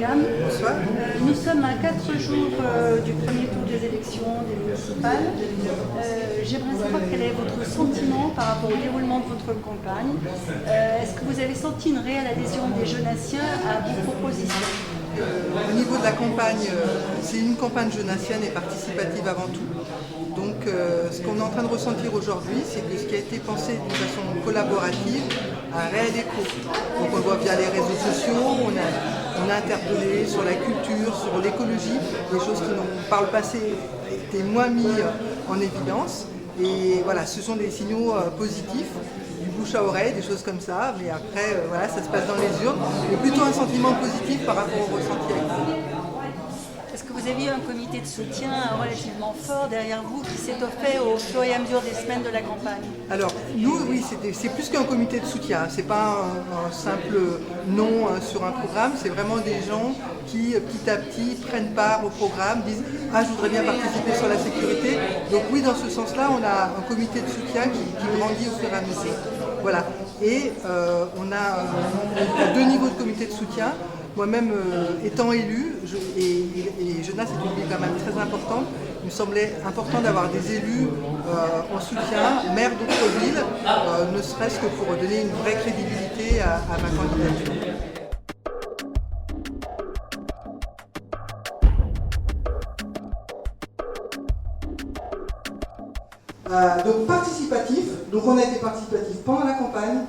Myriam. Bonsoir. Nous sommes à 4 jours du premier tour des élections des municipales. J'aimerais savoir quel est votre sentiment par rapport au déroulement de votre campagne. Est-ce que vous avez senti une réelle adhésion des jeunassiens à vos propositions? Au niveau de la campagne, c'est une campagne jeunassienne et participative avant tout. Donc ce qu'on est en train de ressentir aujourd'hui, c'est que ce qui a été pensé d'une façon collaborative a un réel écho. Donc on le voit via les réseaux sociaux, on a interpellé sur la culture, sur l'écologie, des choses qui par le passé étaient moins mises en évidence. Et voilà, ce sont des signaux positifs, du bouche à oreille, des choses comme ça, mais après, voilà, ça se passe dans les urnes, mais plutôt un sentiment positif par rapport au ressenti avec vous. Est-ce que vous avez eu un comité de soutien relativement fort derrière vous qui s'est offert au fur et à mesure des semaines de la campagne? Alors, nous, oui, c'est plus qu'un comité de soutien, c'est pas un simple nom sur un programme, c'est vraiment des gens qui, petit à petit, prennent part au programme, disent « Ah, je voudrais bien participer sur la sécurité ». Donc oui, dans ce sens-là, on a un comité de soutien qui grandit au fur et à mesure. Voilà. Et on a deux niveaux de comité de soutien. Moi-même, étant élu, et Genasse est une ville quand même très importante, il me semblait important d'avoir des élus en soutien, maires d'autres villes, ne serait-ce que pour donner une vraie crédibilité à ma candidature. Donc participatif, donc on a été participatif pendant la campagne,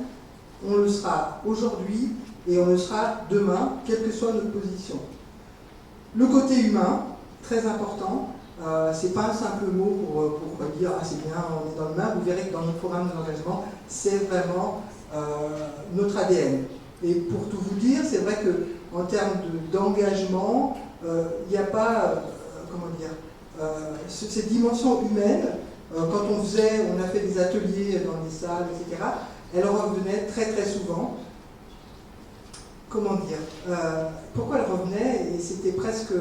on le sera aujourd'hui et on le sera demain, quelle que soit notre position. Le côté humain, très important, c'est pas un simple mot pour dire « Ah c'est bien, on est dans le main », vous verrez que dans notre programme d'engagement, c'est vraiment notre ADN. Et pour tout vous dire, c'est vrai qu'en termes d'engagement, il n'y a pas, cette dimension humaine. Quand on a fait des ateliers dans des salles, etc., elle revenait très très souvent. Comment dire, pourquoi elle revenait? Et c'était presque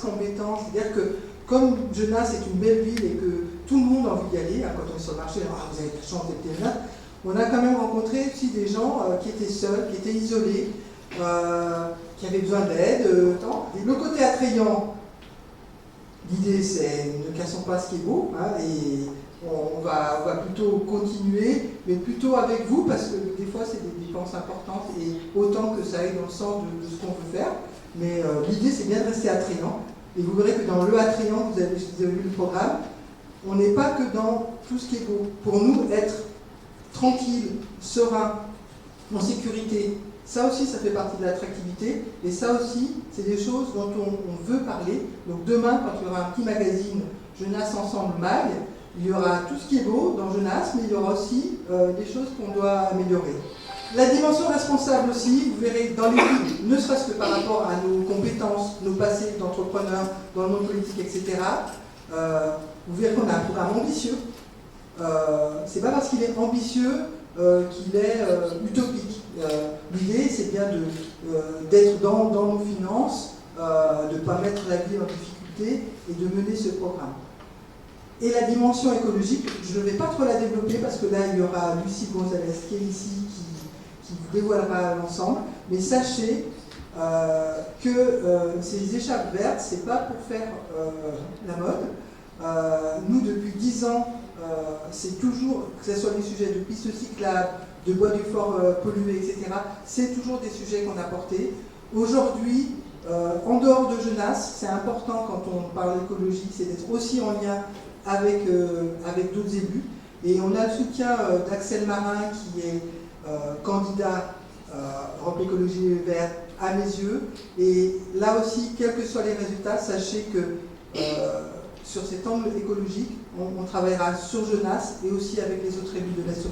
embêtant. C'est-à-dire que comme Genasse est une belle ville et que tout le monde a envie d'y aller, quand on est sur le marché, ah, vous avez de la chance d'être là, on a quand même rencontré aussi des gens qui étaient seuls, qui étaient isolés, qui avaient besoin d'aide. Le côté attrayant, l'idée c'est ne cassons pas ce qui est beau, hein, et on va plutôt continuer, mais plutôt avec vous, parce que des fois c'est des dépenses importantes, et autant que ça aille dans le sens de ce qu'on veut faire. Mais l'idée c'est bien de rester attrayant, et vous verrez que dans le attrayant, vous avez vu le programme, on n'est pas que dans tout ce qui est beau. Pour nous, être tranquille, serein, en sécurité, ça aussi, ça fait partie de l'attractivité, et ça aussi, c'est des choses dont on veut parler. Donc demain, quand il y aura un petit magazine Genasse Ensemble Mag, il y aura tout ce qui est beau dans Genasse, mais il y aura aussi des choses qu'on doit améliorer. La dimension responsable aussi, vous verrez dans les villes, ne serait-ce que par rapport à nos compétences, nos passés d'entrepreneurs, dans le monde politique, etc., vous verrez qu'on a un programme ambitieux. C'est pas parce qu'il est ambitieux qu'il est utopique. L'idée, c'est bien d'être dans nos finances, de ne pas mettre la vie en difficulté et de mener ce programme. Et la dimension écologique, je ne vais pas trop la développer parce que là, il y aura Lucie Gonzalez qui est ici, qui vous dévoilera l'ensemble. Mais sachez que ces écharpes vertes, ce n'est pas pour faire la mode. Nous, depuis 10 ans, c'est toujours, que ce soit des sujets de pistes cyclables, de bois du fort pollué, etc., c'est toujours des sujets qu'on a portés. Aujourd'hui, en dehors de Genasse, c'est important quand on parle d'écologie, c'est d'être aussi en lien avec d'autres élus. Et on a le soutien d'Axel Marin qui est candidat Europe Écologie Verte à mes yeux. Et là aussi, quels que soient les résultats, sachez que sur cet angle écologique, on travaillera sur Genasse et aussi avec les autres élus de l'Est.